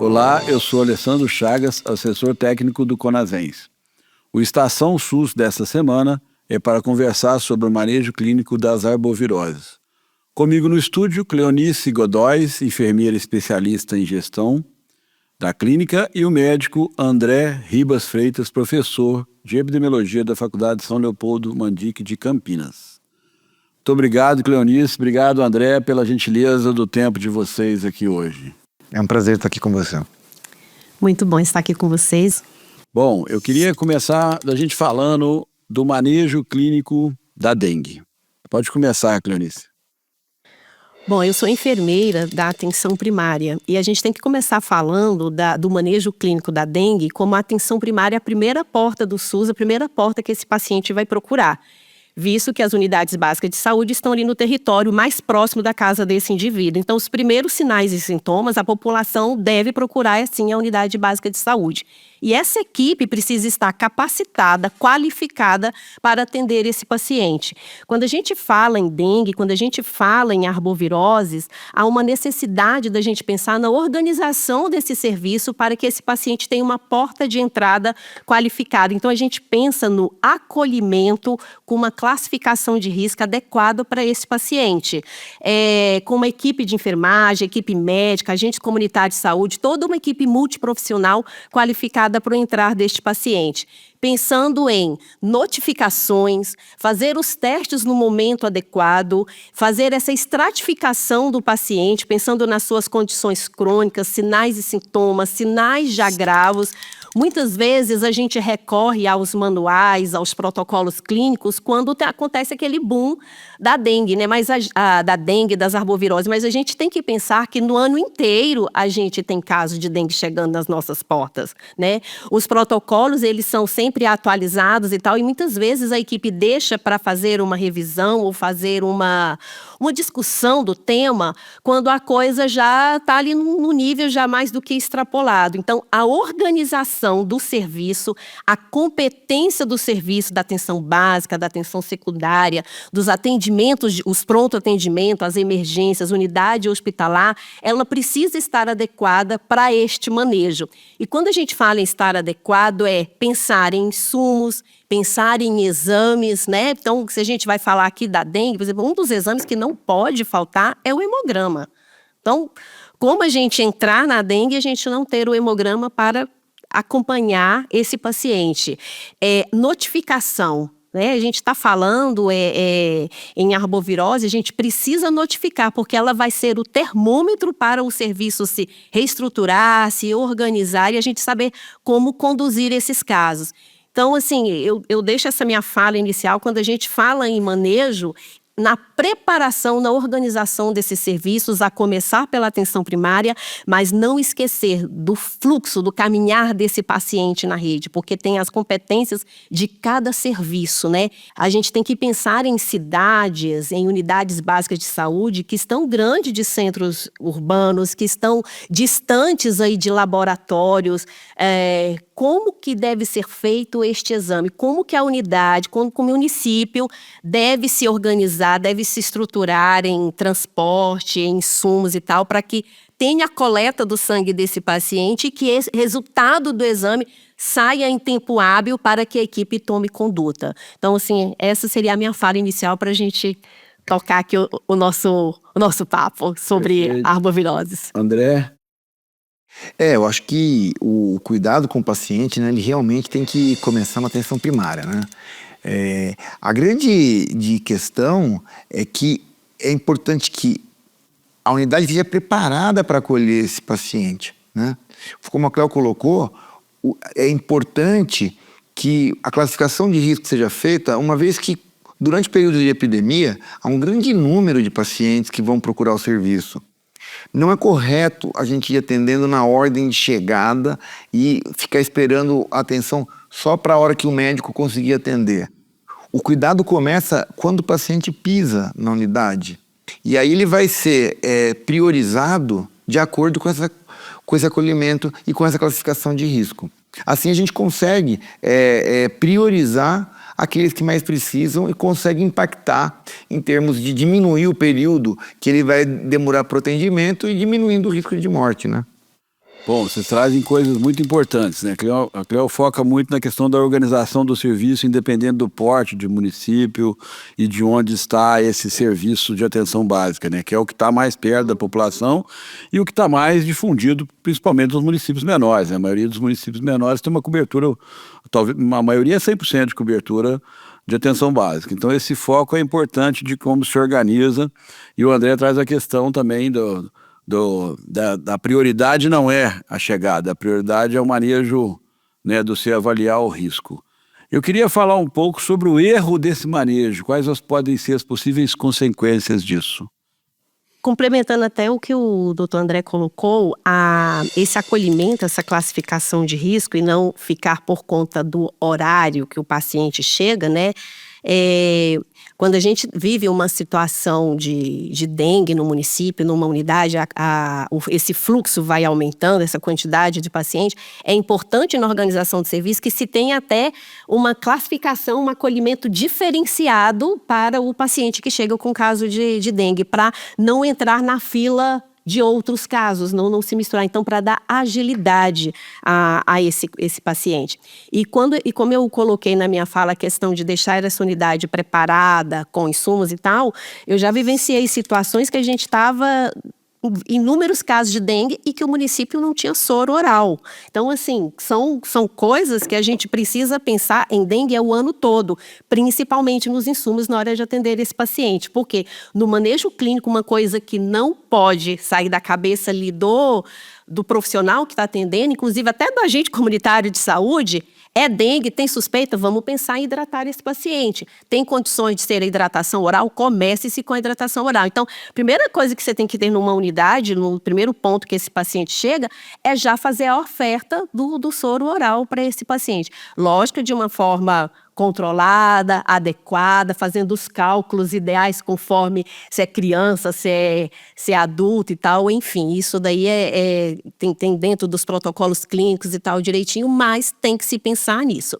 Olá, eu sou Alessandro Chagas, assessor técnico do Conasens. O Estação SUS desta semana é para conversar sobre o manejo clínico das arboviroses. Comigo no estúdio, Cleonice Godóis, enfermeira especialista em gestão da clínica, e o médico André Ribas Freitas, professor de epidemiologia da Faculdade São Leopoldo Mandique de Campinas. Muito obrigado, Cleonice. Obrigado, André, pela gentileza do tempo de vocês aqui hoje. É um prazer estar aqui com você. Muito bom estar aqui com vocês. Bom, eu queria começar a gente falando do manejo clínico da dengue. Pode começar, Cleonice. Bom, eu sou enfermeira da atenção primária e a gente tem que começar falando do manejo clínico da dengue como a atenção primária, a primeira porta do SUS, a primeira porta que esse paciente vai procurar, visto que as unidades básicas de saúde estão ali no território mais próximo da casa desse indivíduo. Então, os primeiros sinais e sintomas, a população deve procurar, assim, a unidade básica de saúde. E essa equipe precisa estar capacitada, qualificada para atender esse paciente. Quando a gente fala em dengue, quando a gente fala em arboviroses, há uma necessidade da gente pensar na organização desse serviço para que esse paciente tenha uma porta de entrada qualificada. Então, a gente pensa no acolhimento com uma classificação de risco adequada para esse paciente. Com uma equipe de enfermagem, equipe médica, agentes comunitários de saúde, toda uma equipe multiprofissional qualificada para o entrar deste paciente. Pensando em notificações, fazer os testes no momento adequado, fazer essa estratificação do paciente, pensando nas suas condições crônicas, sinais e sintomas, sinais de agravos. Muitas vezes a gente recorre aos manuais, aos protocolos clínicos, quando acontece aquele boom da dengue, né? Da dengue, das arboviroses. Mas a gente tem que pensar que no ano inteiro a gente tem casos de dengue chegando nas nossas portas, né? Os protocolos, eles são sempre atualizados e tal, e muitas vezes a equipe deixa para fazer uma revisão ou fazer uma discussão do tema quando a coisa já está ali no nível já mais do que extrapolado. Então, a organização do serviço, a competência do serviço da atenção básica, da atenção secundária, dos atendimentos, os pronto atendimento, as emergências, unidade hospitalar, ela precisa estar adequada para este manejo. E quando a gente fala em estar adequado, é pensar em insumos, pensar em exames, né? Então, se a gente vai falar aqui da dengue, por exemplo, um dos exames que não pode faltar é o hemograma. Então, como a gente entrar na dengue, a gente não ter o hemograma para acompanhar esse paciente. Notificação, né? A gente está falando em arbovirose, a gente precisa notificar, porque ela vai ser o termômetro para o serviço se reestruturar, se organizar e a gente saber como conduzir esses casos. Então, assim, eu deixo essa minha fala inicial, quando a gente fala em manejo, na preparação, na organização desses serviços, a começar pela atenção primária, mas não esquecer do fluxo, do caminhar desse paciente na rede, porque tem as competências de cada serviço, né? A gente tem que pensar em cidades, em unidades básicas de saúde que estão grandes de centros urbanos, que estão distantes aí de laboratórios, como que deve ser feito este exame, como que a unidade, como o município deve se organizar, deve se estruturar em transporte, em insumos e tal, para que tenha a coleta do sangue desse paciente e que esse resultado do exame saia em tempo hábil para que a equipe tome conduta. Então, assim, essa seria a minha fala inicial para a gente tocar aqui o nosso papo sobre arboviroses. André? Eu acho que o cuidado com o paciente, né, ele realmente tem que começar na atenção primária, né? A grande questão é que é importante que a unidade esteja preparada para acolher esse paciente, né? Como a Cléo colocou, é importante que a classificação de risco seja feita, uma vez que durante o período de epidemia há um grande número de pacientes que vão procurar o serviço. Não é correto a gente ir atendendo na ordem de chegada e ficar esperando a atenção só para a hora que o médico conseguir atender. O cuidado começa quando o paciente pisa na unidade. E aí ele vai ser priorizado de acordo com esse acolhimento e com essa classificação de risco. Assim a gente consegue priorizar aqueles que mais precisam e consegue impactar em termos de diminuir o período que ele vai demorar para o atendimento e diminuindo o risco de morte, né? Bom, vocês trazem coisas muito importantes, né? A CLEO foca muito na questão da organização do serviço, independente do porte de município e de onde está esse serviço de atenção básica, né? Que é o que está mais perto da população e o que está mais difundido, principalmente nos municípios menores, né? A maioria dos municípios menores tem uma cobertura, talvez, a maioria é 100% de cobertura de atenção básica. Então, esse foco é importante de como se organiza, e o André traz a questão também da prioridade. Não é a chegada, a prioridade é o manejo, né, do se avaliar o risco. Eu queria falar um pouco sobre o erro desse manejo, quais podem ser as possíveis consequências disso. Complementando até o que o doutor André colocou, esse acolhimento, essa classificação de risco e não ficar por conta do horário que o paciente chega, né? Quando a gente vive uma situação de dengue no município, numa unidade, esse fluxo vai aumentando, essa quantidade de pacientes, é importante na organização do serviço que se tenha até uma classificação, um acolhimento diferenciado para o paciente que chega com caso de dengue, para não entrar na fila de outros casos, não se misturar. Então, para dar agilidade a esse paciente. E como eu coloquei na minha fala a questão de deixar essa unidade preparada, com insumos e tal, eu já vivenciei situações que a gente estava inúmeros casos de dengue e que o município não tinha soro oral. Então, assim, são coisas que a gente precisa pensar em dengue o ano todo, principalmente nos insumos na hora de atender esse paciente. Porque no manejo clínico, uma coisa que não pode sair da cabeça ali do profissional que está atendendo, inclusive até do agente comunitário de saúde, é dengue, tem suspeita, vamos pensar em hidratar esse paciente. Tem condições de ser a hidratação oral? Comece-se com a hidratação oral. Então, primeira coisa que você tem que ter numa unidade, no primeiro ponto que esse paciente chega, é já fazer a oferta do soro oral para esse paciente. Lógico, de uma forma controlada, adequada, fazendo os cálculos ideais conforme se é criança, se é adulto e tal, enfim, isso daí tem dentro dos protocolos clínicos e tal direitinho, mas tem que se pensar nisso.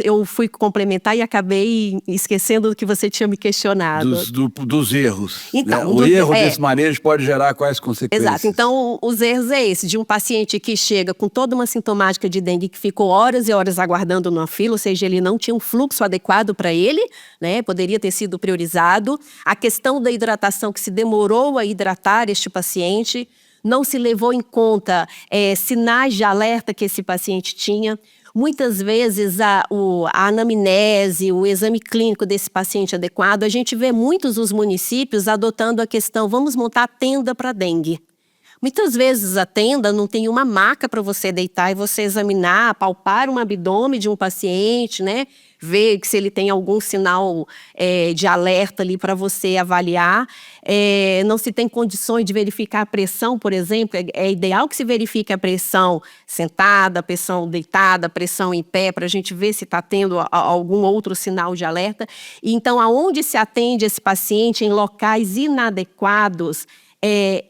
Eu fui complementar e acabei esquecendo do que você tinha me questionado. Dos erros. Então, né? O erro desse manejo pode gerar quais consequências? Exato. Então, os erros é esse, de um paciente que chega com toda uma sintomática de dengue, que ficou horas e horas aguardando numa fila, ou seja, ele não tinha um fluxo adequado para ele, né? Poderia ter sido priorizado. A questão da hidratação, que se demorou a hidratar este paciente, não se levou em conta sinais de alerta que esse paciente tinha. Muitas vezes a anamnese, o exame clínico desse paciente adequado, a gente vê muitos os municípios adotando a questão, vamos montar tenda para dengue. Muitas vezes a tenda não tem uma maca para você deitar e você examinar, palpar um abdômen de um paciente, né? Ver se ele tem algum sinal de alerta ali para você avaliar. Não se tem condições de verificar a pressão, por exemplo. É ideal que se verifique a pressão sentada, a pressão deitada, a pressão em pé, para a gente ver se está tendo algum outro sinal de alerta. E então, aonde se atende esse paciente em locais inadequados,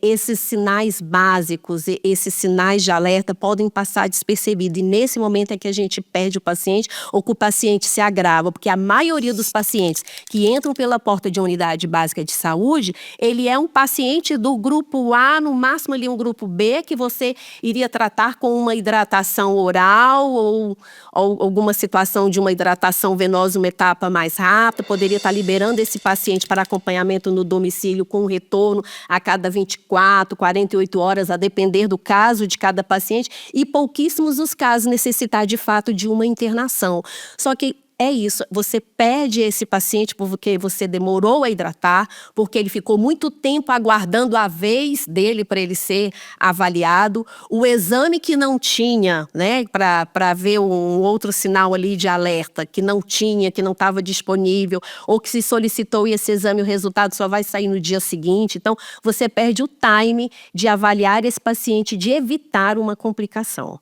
esses sinais básicos, esses sinais de alerta podem passar despercebidos. E nesse momento é que a gente perde o paciente ou que o paciente se agrava, porque a maioria dos pacientes que entram pela porta de uma unidade básica de saúde, ele é um paciente do grupo A, no máximo ali um grupo B, que você iria tratar com uma hidratação oral ou alguma situação de uma hidratação venosa, uma etapa mais rápida, poderia estar liberando esse paciente para acompanhamento no domicílio com um retorno a cada 24, 48 horas, a depender do caso de cada paciente, e pouquíssimos os casos necessitar de fato de uma internação. Só que é isso, você perde esse paciente porque você demorou a hidratar, porque ele ficou muito tempo aguardando a vez dele para ele ser avaliado, o exame que não tinha, né, para ver um outro sinal ali de alerta, que não tinha, que não estava disponível, ou que se solicitou e esse exame, o resultado só vai sair no dia seguinte. Então, você perde o time de avaliar esse paciente, de evitar uma complicação.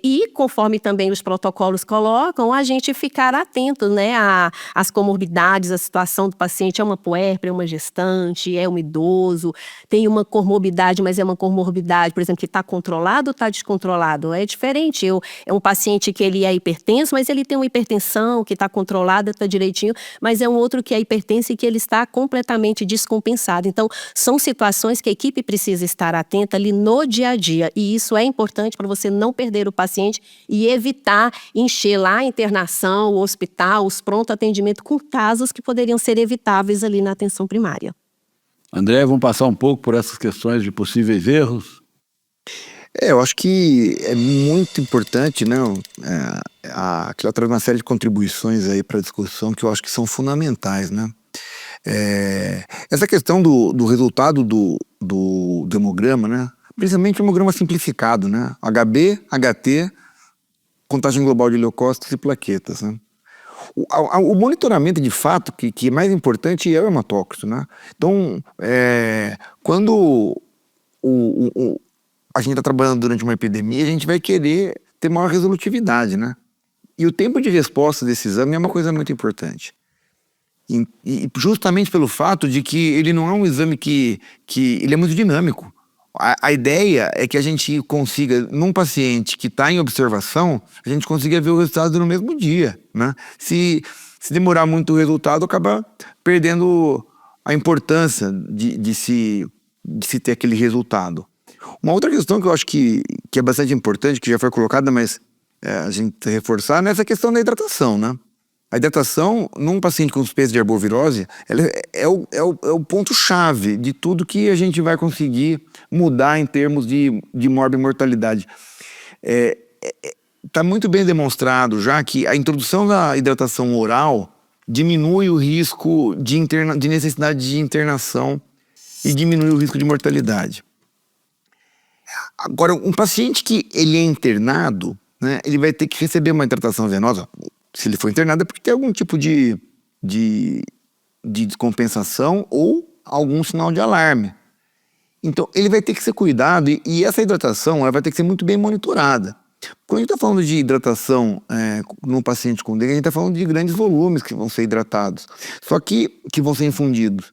E, conforme também os protocolos colocam, a gente ficar atento, né, às comorbidades, à situação do paciente. É uma puérpera, é uma gestante, é um idoso, tem uma comorbidade, mas é uma comorbidade, por exemplo, que está controlado ou está descontrolado? É diferente. É um paciente que ele é hipertenso, mas ele tem uma hipertensão que está controlada, está direitinho, mas é um outro que é hipertenso e que ele está completamente descompensado. Então, são situações que a equipe precisa estar atenta ali no dia a dia, e isso é importante para você não perder o paciente e evitar encher lá a internação, o hospital, os pronto atendimento com casos que poderiam ser evitáveis ali na atenção primária. André, vamos passar um pouco por essas questões de possíveis erros? Eu acho que é muito importante, né? Que ela traz uma série de contribuições aí para a discussão que eu acho que são fundamentais, né? Essa questão do resultado do hemograma, né? Principalmente o hemograma simplificado, né? HB, HT, contagem global de leucócitos e plaquetas, né? O monitoramento, de fato, que é mais importante é o hematócrito, né? Então, quando a gente está trabalhando durante uma epidemia, a gente vai querer ter maior resolutividade, né? E o tempo de resposta desse exame é uma coisa muito importante. E justamente pelo fato de que ele não é um exame que ele é muito dinâmico. A ideia é que a gente consiga, num paciente que está em observação, a gente consiga ver o resultado no mesmo dia, né? Se demorar muito o resultado, acaba perdendo a importância de se ter aquele resultado. Uma outra questão que eu acho que é bastante importante, que já foi colocada, mas a gente tem que reforçar, é essa questão da hidratação, né? A hidratação, num paciente com suspeita de arbovirose, ela é o ponto-chave de tudo que a gente vai conseguir mudar em termos de morbimortalidade. Está muito bem demonstrado já que a introdução da hidratação oral diminui o risco de necessidade de internação e diminui o risco de mortalidade. Agora, um paciente que ele é internado, né, ele vai ter que receber uma hidratação venosa. Se ele for internado é porque tem algum tipo de descompensação ou algum sinal de alarme. Então, ele vai ter que ser cuidado e essa hidratação ela vai ter que ser muito bem monitorada. Quando a gente está falando de hidratação no paciente com dengue, a gente está falando de grandes volumes que vão ser hidratados, só que vão ser infundidos.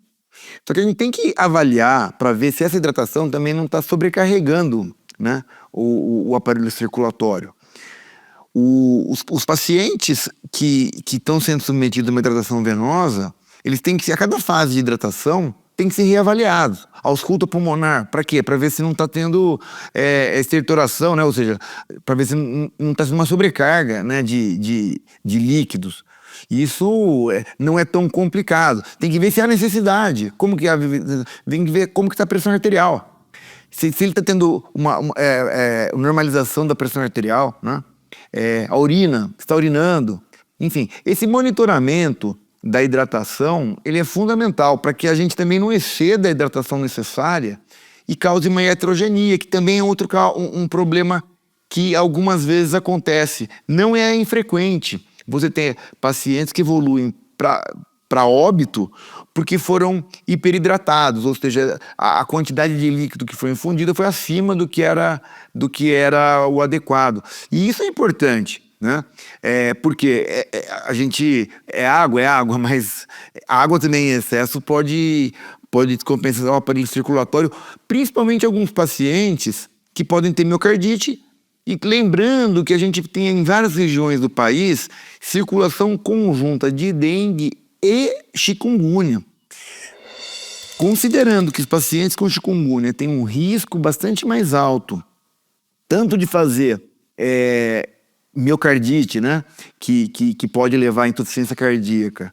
Só que a gente tem que avaliar para ver se essa hidratação também não está sobrecarregando, né, o aparelho circulatório. Os pacientes que estão sendo submetidos a uma hidratação venosa, eles têm que, a cada fase de hidratação, tem que ser reavaliados. Ausculta pulmonar, para quê? Para ver se não está tendo estertoração, né? Ou seja, para ver se não está sendo uma sobrecarga, né, de líquidos. Isso não é tão complicado. Tem que ver se há necessidade, tem que ver como que está a pressão arterial. Se ele está tendo uma normalização da pressão arterial, né? A urina, está urinando, enfim, esse monitoramento da hidratação, ele é fundamental para que a gente também não exceda a hidratação necessária e cause uma heterogenia, que também é um problema que algumas vezes acontece. Não é infrequente você ter pacientes que evoluem para óbito porque foram hiperidratados, ou seja, a quantidade de líquido que foi infundida foi acima do que era o adequado. E isso é importante, né? Porque a gente é água, mas a água também em excesso pode descompensar o aparelho circulatório, principalmente alguns pacientes que podem ter miocardite. E lembrando que a gente tem em várias regiões do país circulação conjunta de dengue e chikungunya. Considerando que os pacientes com chikungunya têm um risco bastante mais alto, tanto de fazer miocardite, né, que pode levar à insuficiência cardíaca,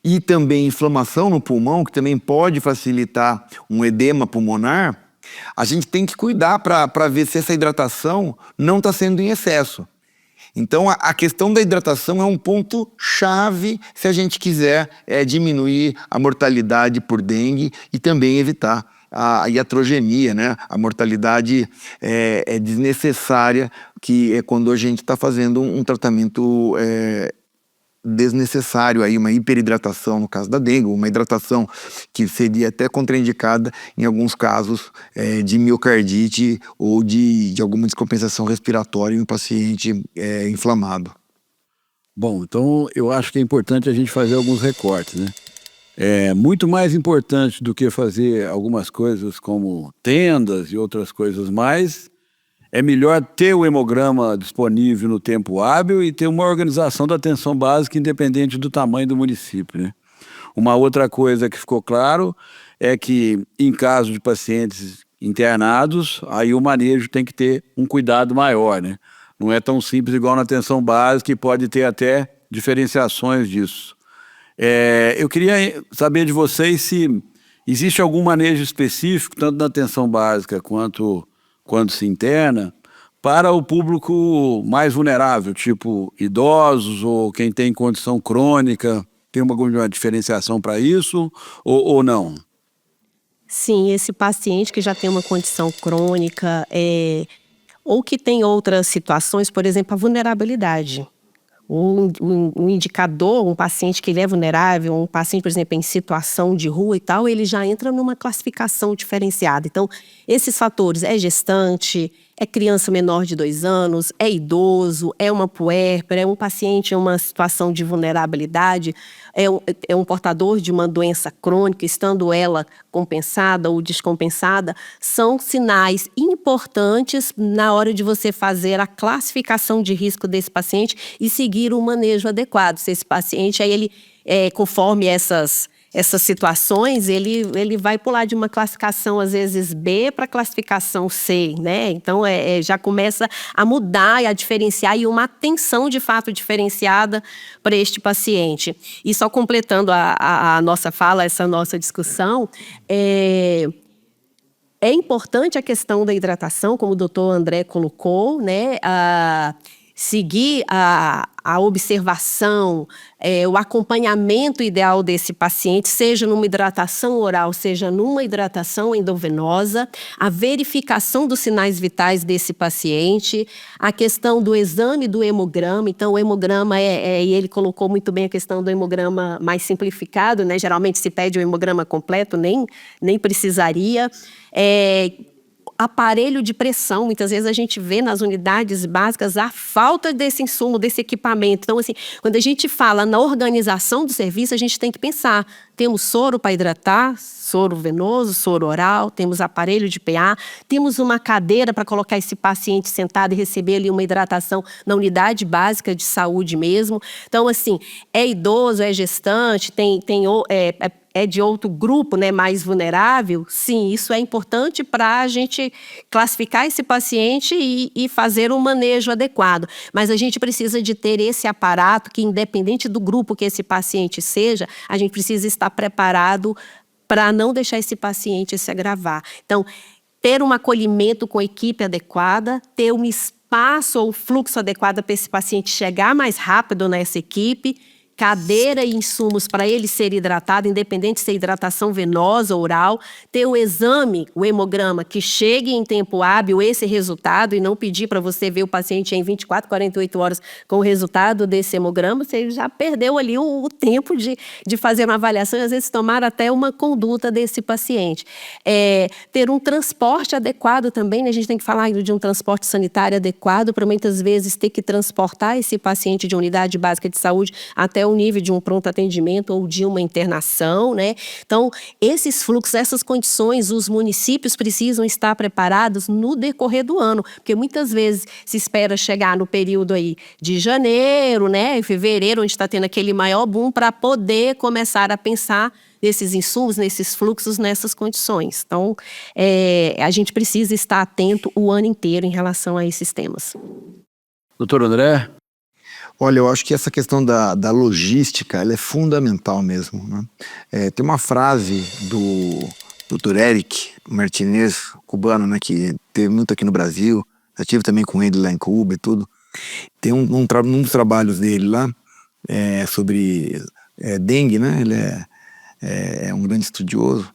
e também inflamação no pulmão, que também pode facilitar um edema pulmonar, a gente tem que cuidar para ver se essa hidratação não está sendo em excesso. Então, a questão da hidratação é um ponto-chave se a gente quiser diminuir a mortalidade por dengue e também evitar a iatrogenia, né? A mortalidade desnecessária, que é quando a gente está fazendo um tratamento desnecessário, aí, uma hiperidratação no caso da dengue, uma hidratação que seria até contraindicada em alguns casos de miocardite ou de alguma descompensação respiratória em um paciente inflamado. Bom, então eu acho que é importante a gente fazer alguns recortes, né? É muito mais importante do que fazer algumas coisas como tendas e outras coisas mais, é melhor ter o hemograma disponível no tempo hábil e ter uma organização da atenção básica independente do tamanho do município, né? Uma outra coisa que ficou claro é que, em caso de pacientes internados, aí o manejo tem que ter um cuidado maior, né? Não é tão simples igual na atenção básica e pode ter até diferenciações disso. Eu queria saber de vocês se existe algum manejo específico, tanto na atenção básica quanto quando se interna, para o público mais vulnerável, tipo idosos ou quem tem condição crônica. Tem alguma diferenciação para isso ou não? Sim, esse paciente que já tem uma condição crônica, ou que tem outras situações, por exemplo, a vulnerabilidade. Um indicador, um paciente que ele é vulnerável, um paciente, por exemplo, em situação de rua e tal, ele já entra numa classificação diferenciada. Então, esses fatores, é gestante, é criança menor de 2 anos, é idoso, é uma puérpera, é um paciente em uma situação de vulnerabilidade, é um portador de uma doença crônica, estando ela compensada ou descompensada, são sinais importantes na hora de você fazer a classificação de risco desse paciente e seguir o manejo adequado. Se esse paciente, aí ele, conforme essas situações, ele vai pular de uma classificação, às vezes, B para a classificação C, né? Então, já começa a mudar e a diferenciar e uma atenção, de fato, diferenciada para este paciente. E só completando a nossa fala, essa nossa discussão, é importante a questão da hidratação, como o doutor André colocou, né? Seguir a observação, o acompanhamento ideal desse paciente, seja numa hidratação oral, seja numa hidratação endovenosa, a verificação dos sinais vitais desse paciente, a questão do exame do hemograma. Então, o hemograma, e ele colocou muito bem a questão do hemograma mais simplificado, né? Geralmente se pede o hemograma completo, nem precisaria. Aparelho de pressão, muitas vezes a gente vê nas unidades básicas a falta desse insumo, desse equipamento. Então, assim, quando a gente fala na organização do serviço, a gente tem que pensar, temos soro para hidratar, soro venoso, soro oral, temos aparelho de PA, temos uma cadeira para colocar esse paciente sentado e receber ali uma hidratação na unidade básica de saúde mesmo. Então, assim, é idoso, é gestante, é de outro grupo, né, mais vulnerável, sim, isso é importante para a gente classificar esse paciente e fazer um manejo adequado. Mas a gente precisa de ter esse aparato que, independente do grupo que esse paciente seja, a gente precisa estar preparado para não deixar esse paciente se agravar. Então, ter um acolhimento com equipe adequada, ter um espaço ou fluxo adequado para esse paciente chegar mais rápido nessa equipe, cadeira e insumos para ele ser hidratado, independente se é hidratação venosa ou oral, ter o exame, o hemograma, que chegue em tempo hábil esse resultado e não pedir para você ver o paciente em 24, 48 horas com o resultado desse hemograma, você já perdeu ali o tempo de fazer uma avaliação e às vezes tomar até uma conduta desse paciente. Ter um transporte adequado também, né? A gente tem que falar de um transporte sanitário adequado para muitas vezes ter que transportar esse paciente de unidade básica de saúde até o nível de um pronto atendimento ou de uma internação, né? Então, esses fluxos, essas condições, os municípios precisam estar preparados no decorrer do ano, porque muitas vezes se espera chegar no período aí de janeiro, né, fevereiro, onde está tendo aquele maior boom, para poder começar a pensar nesses insumos, nesses fluxos, nessas condições. Então, a gente precisa estar atento o ano inteiro em relação a esses temas. Doutor André? Olha, eu acho que essa questão da logística, ela é fundamental mesmo, né? Tem uma frase do Dr. Eric Martinez, cubano, né, que teve muito aqui no Brasil, já tive também com ele lá em Cuba e tudo. Tem um dos trabalhos dele lá sobre dengue, né? Ele é um grande estudioso.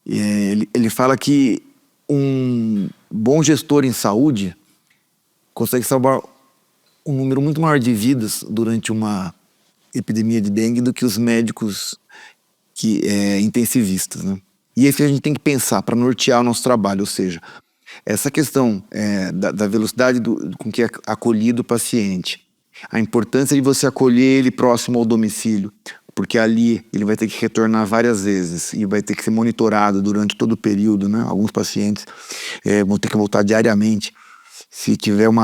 E ele fala que um bom gestor em saúde consegue salvar um número muito maior de vidas durante uma epidemia de dengue do que os médicos intensivistas, né? E isso a gente tem que pensar para nortear o nosso trabalho, ou seja, essa questão da velocidade com que é acolhido o paciente, A importância de você acolher ele próximo ao domicílio, porque ali ele vai ter que retornar várias vezes e vai ter que ser monitorado durante todo o período, né? Alguns pacientes vão ter que voltar diariamente. Se tiver um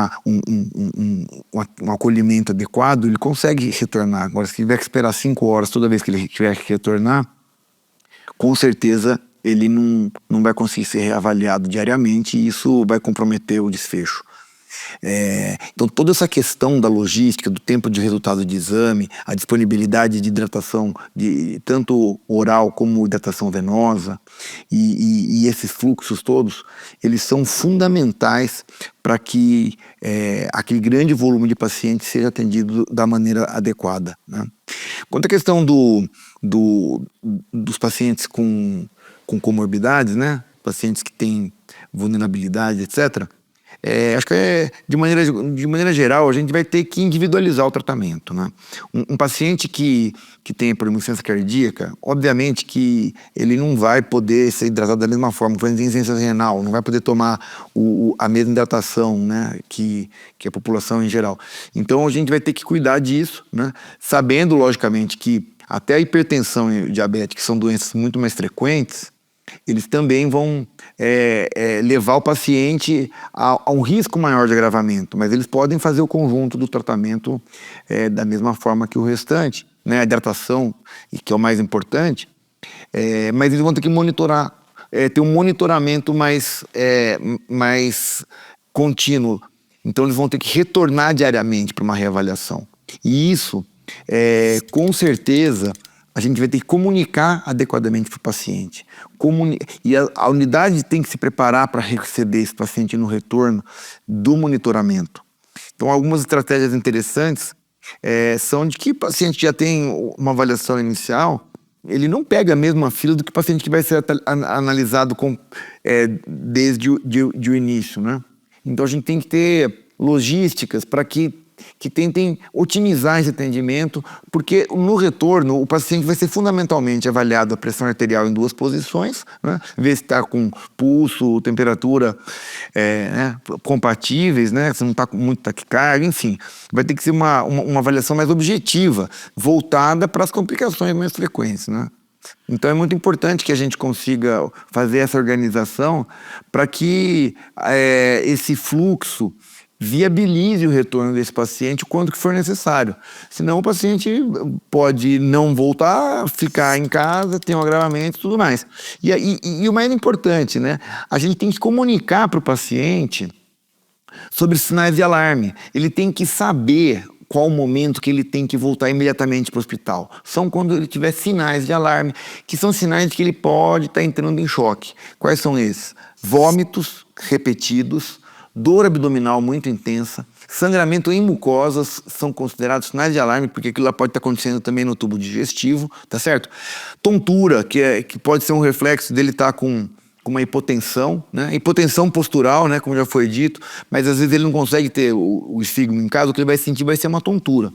acolhimento adequado, ele consegue retornar. Agora, se tiver que esperar 5 horas toda vez que ele tiver que retornar, com certeza ele não vai conseguir ser reavaliado diariamente e isso vai comprometer o desfecho. Então toda essa questão da logística, do tempo de resultado de exame, a disponibilidade de hidratação tanto oral como hidratação venosa e esses fluxos todos, eles são fundamentais para que aquele grande volume de pacientes seja atendido da maneira adequada, né? Quanto à questão dos pacientes com comorbidades, né? Pacientes que têm vulnerabilidade, etc., acho que de maneira geral a gente vai ter que individualizar o tratamento, né? Um paciente que tem por insuficiência cardíaca, obviamente que ele não vai poder ser hidratado da mesma forma, por exemplo, insuficiência renal, não vai poder tomar a mesma hidratação, né, que a população em geral. Então a gente vai ter que cuidar disso, né? Sabendo, logicamente, que até a hipertensão e o diabetes, que são doenças muito mais frequentes, eles também vão levar o paciente a um risco maior de agravamento, mas eles podem fazer o conjunto do tratamento da mesma forma que o restante, né? A hidratação, que é o mais importante, mas eles vão ter que monitorar, ter um monitoramento mais contínuo. Então eles vão ter que retornar diariamente para uma reavaliação. E isso, com certeza, a gente vai ter que comunicar adequadamente para o paciente. E a unidade tem que se preparar para receber esse paciente no retorno do monitoramento. Então, algumas estratégias interessantes são de que o paciente já tem uma avaliação inicial, ele não pega a mesma fila do que o paciente que vai ser analisado desde o início, né? Então, a gente tem que ter logísticas para que tentem otimizar esse atendimento, porque no retorno o paciente vai ser fundamentalmente avaliado a pressão arterial em 2 posições, né? Ver se está com pulso, temperatura né, compatíveis, né? Se não está com muito taquicardia, enfim. Vai ter que ser uma avaliação mais objetiva, voltada para as complicações mais frequentes, né? Então é muito importante que a gente consiga fazer essa organização para que esse fluxo viabilize o retorno desse paciente o quanto que for necessário. Senão o paciente pode não voltar, ficar em casa, ter um agravamento e tudo mais. E o mais importante, né? A gente tem que comunicar para o paciente sobre os sinais de alarme. Ele tem que saber qual o momento que ele tem que voltar imediatamente para o hospital. São quando ele tiver sinais de alarme, que são sinais de que ele pode estar entrando em choque. Quais são esses? Vômitos repetidos, dor abdominal muito intensa, sangramento em mucosas são considerados sinais de alarme, porque aquilo lá pode estar acontecendo também no tubo digestivo, tá certo? Tontura, que pode ser um reflexo dele estar com uma hipotensão, né? Hipotensão postural, né? Como já foi dito, mas às vezes ele não consegue ter o esfígmo em casa, o que ele vai sentir vai ser uma tontura.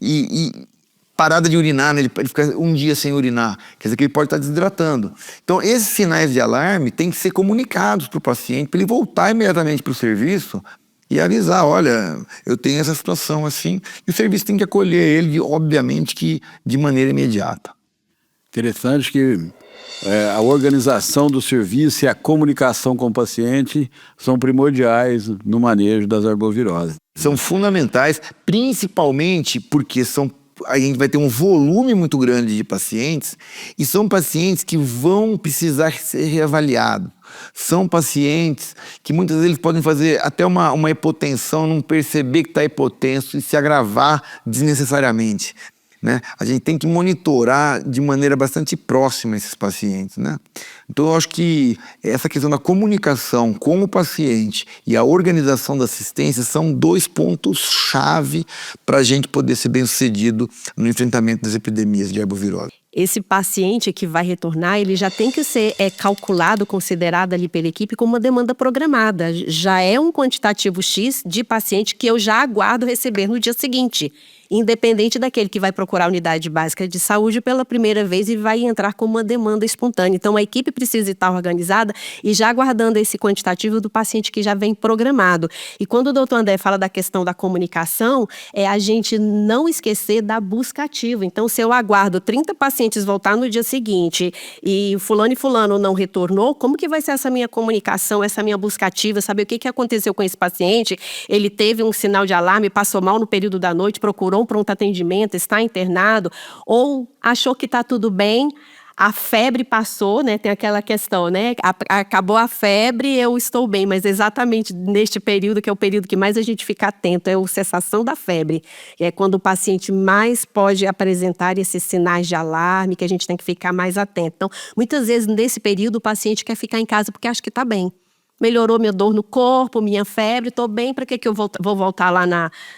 E parada de urinar, né? Ele fica um dia sem urinar, quer dizer que ele pode estar desidratando. Então esses sinais de alarme têm que ser comunicados para o paciente, para ele voltar imediatamente para o serviço e avisar, olha, eu tenho essa situação assim, e o serviço tem que acolher ele, obviamente que de maneira imediata. Interessante que a organização do serviço e a comunicação com o paciente são primordiais no manejo das arboviroses. São fundamentais, principalmente porque a gente vai ter um volume muito grande de pacientes e são pacientes que vão precisar ser reavaliados. São pacientes que muitas vezes podem fazer até uma hipotensão, não perceber que está hipotenso e se agravar desnecessariamente, né? A gente tem que monitorar de maneira bastante próxima esses pacientes, né? Então eu acho que essa questão da comunicação com o paciente e a organização da assistência são 2 pontos-chave para a gente poder ser bem-sucedido no enfrentamento das epidemias de arbovirose. Esse paciente que vai retornar, ele já tem que ser calculado, considerado ali pela equipe como uma demanda programada. Já é um quantitativo X de paciente que eu já aguardo receber no dia seguinte. independente daquele que vai procurar a unidade básica de saúde pela primeira vez e vai entrar com uma demanda espontânea. Então, a equipe precisa estar organizada e já aguardando esse quantitativo do paciente que já vem programado. E quando o doutor André fala da questão da comunicação, é a gente não esquecer da busca ativa. Então, se eu aguardo 30 pacientes voltar no dia seguinte e fulano e fulano não retornou, como que vai ser essa minha comunicação, essa minha busca ativa, saber o que aconteceu com esse paciente? Ele teve um sinal de alarme, passou mal no período da noite, procurou um pronto atendimento, está internado, ou achou que está tudo bem, a febre passou, né? Tem aquela questão, né? Acabou a febre, eu estou bem, mas exatamente neste período, que é o período que mais a gente fica atento, é a cessação da febre. É quando o paciente mais pode apresentar esses sinais de alarme, que a gente tem que ficar mais atento. Então, muitas vezes, nesse período, o paciente quer ficar em casa porque acha que está bem. Melhorou minha dor no corpo, minha febre, estou bem, para que eu vou voltar lá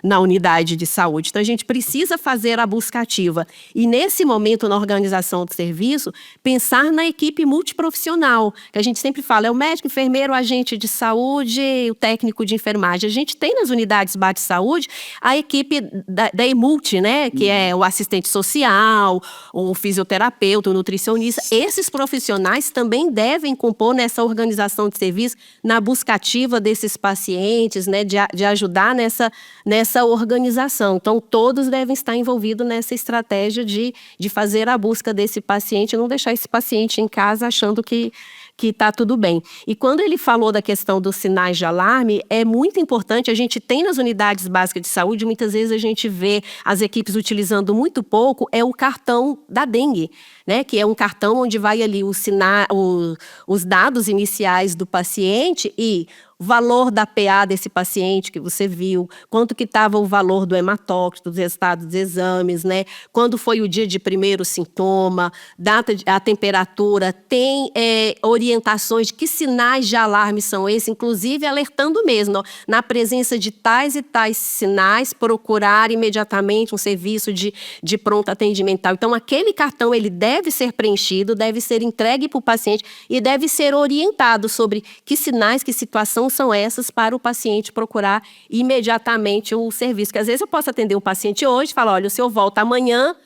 na unidade de saúde? Então, a gente precisa fazer a busca ativa. E, nesse momento, na organização do serviço, pensar na equipe multiprofissional, que a gente sempre fala, é o médico, enfermeiro, o agente de saúde, o técnico de enfermagem. A gente tem nas unidades básicas de saúde a equipe da EMULT, né, que é o assistente social, o fisioterapeuta, o nutricionista. Esses profissionais também devem compor nessa organização de serviço, na busca ativa desses pacientes, né, de ajudar nessa organização. Então, todos devem estar envolvidos nessa estratégia de fazer a busca desse paciente, não deixar esse paciente em casa achando que está tudo bem. E quando ele falou da questão dos sinais de alarme, é muito importante, a gente tem nas unidades básicas de saúde, muitas vezes a gente vê as equipes utilizando muito pouco, é o cartão da dengue, né? Que é um cartão onde vai ali os dados iniciais do paciente e o valor da PA desse paciente que você viu, quanto que estava o valor do hematócrito, dos resultados dos exames, né? Quando foi o dia de primeiro sintoma, a temperatura, tem orientações de que sinais de alarme são esses, inclusive alertando mesmo, ó, na presença de tais e tais sinais, procurar imediatamente um serviço de pronto atendimento. Então, aquele cartão ele deve ser preenchido, deve ser entregue para o paciente e deve ser orientado sobre que sinais, que situação são essas para o paciente procurar imediatamente o serviço. Porque às vezes eu posso atender um paciente hoje e falar, olha, o senhor volta amanhã,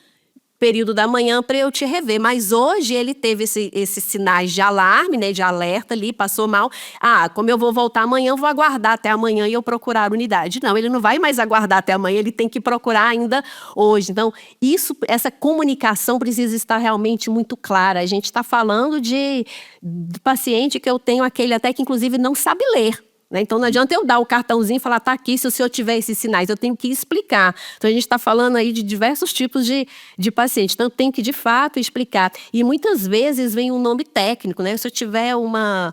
período da manhã, para eu te rever. Mas hoje ele teve esses sinais de alarme, né, de alerta ali, passou mal. Ah, como eu vou voltar amanhã, eu vou aguardar até amanhã e eu procurar a unidade. Não, ele não vai mais aguardar até amanhã, ele tem que procurar ainda hoje. Então, essa comunicação precisa estar realmente muito clara. A gente está falando de paciente que eu tenho aquele até que inclusive não sabe ler. Então, não adianta eu dar o cartãozinho e falar, tá aqui, se o senhor tiver esses sinais, eu tenho que explicar. Então, a gente está falando aí de diversos tipos de paciente. Então, tem que, de fato, explicar. E muitas vezes vem um nome técnico, né? Se eu tiver uma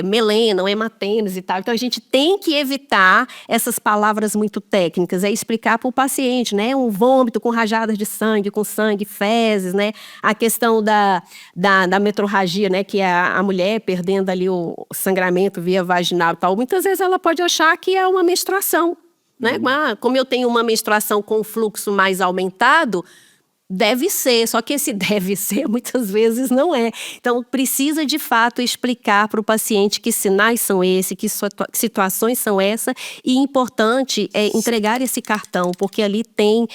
melena, um hematênese e tal. Então, a gente tem que evitar essas palavras muito técnicas, explicar para o paciente, né? Um vômito com rajadas de sangue, com sangue, fezes, né? A questão da metrorragia, né? Que é a mulher perdendo ali o sangramento via vaginal e tal. Muitas vezes ela pode achar que é uma menstruação, né? Como eu tenho uma menstruação com fluxo mais aumentado, deve ser, só que esse deve ser muitas vezes não é. Então, precisa de fato explicar para o paciente que sinais são esses, que situações são essas, e importante é entregar esse cartão, porque ali tem,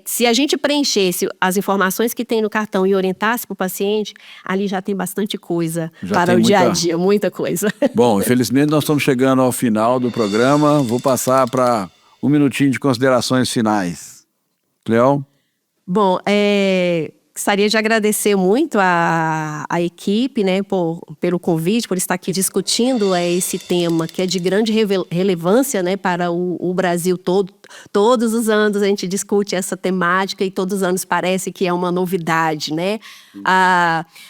se a gente preenchesse as informações que tem no cartão e orientasse para o paciente, ali já tem bastante coisa para o dia a dia, muita coisa. Bom, infelizmente nós estamos chegando ao final do programa, vou passar para um minutinho de considerações finais. Cleon? Bom, gostaria de agradecer muito a equipe, né, pelo convite, por estar aqui discutindo esse tema que é de grande relevância, né, para o Brasil todo. Todos os anos a gente discute essa temática e todos os anos parece que é uma novidade, né?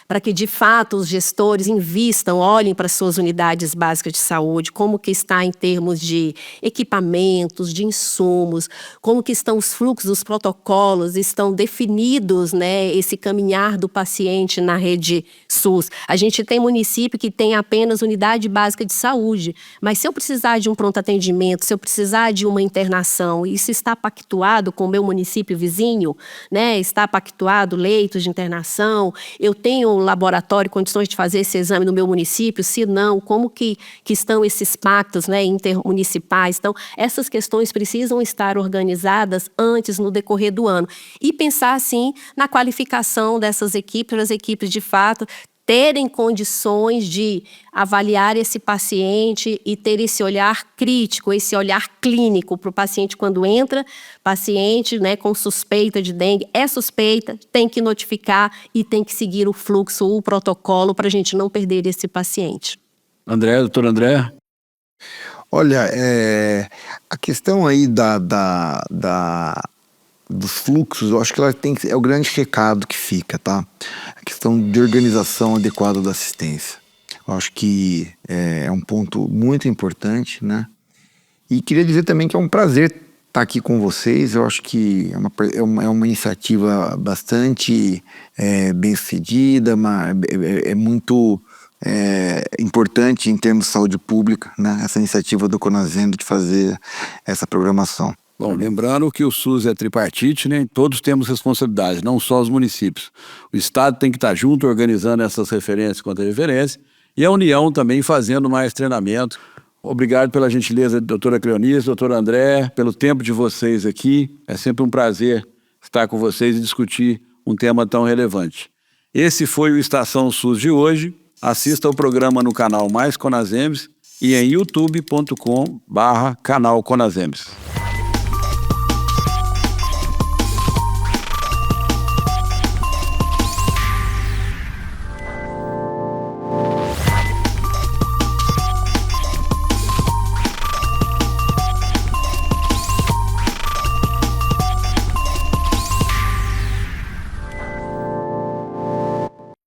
Para que, de fato, os gestores invistam, olhem para suas unidades básicas de saúde, como que está em termos de equipamentos, de insumos, como que estão os fluxos, os protocolos, estão definidos, né? esse caminhar do paciente na rede SUS. A gente tem município que tem apenas unidade básica de saúde, mas se eu precisar de um pronto atendimento, se eu precisar de uma internação, isso está pactuado com o meu município vizinho, né? Está pactuado leitos de internação, eu tenho laboratório, condições de fazer esse exame no meu município, se não, como que estão esses pactos, né, intermunicipais? Então, essas questões precisam estar organizadas antes, no decorrer do ano. E pensar, sim, na qualificação dessas equipes, para as equipes, de fato, terem condições de avaliar esse paciente e ter esse olhar crítico, esse olhar clínico para o paciente quando entra, paciente, né, com suspeita de dengue, é suspeita, tem que notificar e tem que seguir o fluxo, o protocolo, para a gente não perder esse paciente. André, doutor André? Olha, a questão aí dos fluxos, eu acho que ela é o grande recado que fica, tá? A questão de organização adequada da assistência. Eu acho que é um ponto muito importante, né? E queria dizer também que é um prazer estar aqui com vocês. Eu acho que é uma iniciativa bastante bem-sucedida, é muito importante em termos de saúde pública, né? Essa iniciativa do Conazem de fazer essa programação. Bom, lembrando que o SUS é tripartite, né? Todos temos responsabilidade, não só os municípios. O Estado tem que estar junto, organizando essas referências contra referência, e a União também fazendo mais treinamento. Obrigado pela gentileza, doutora Cleonice, doutor André, pelo tempo de vocês aqui. É sempre um prazer estar com vocês e discutir um tema tão relevante. Esse foi o Estação SUS de hoje. Assista o programa no canal Mais Conazems e em youtube.com/canal Conazems.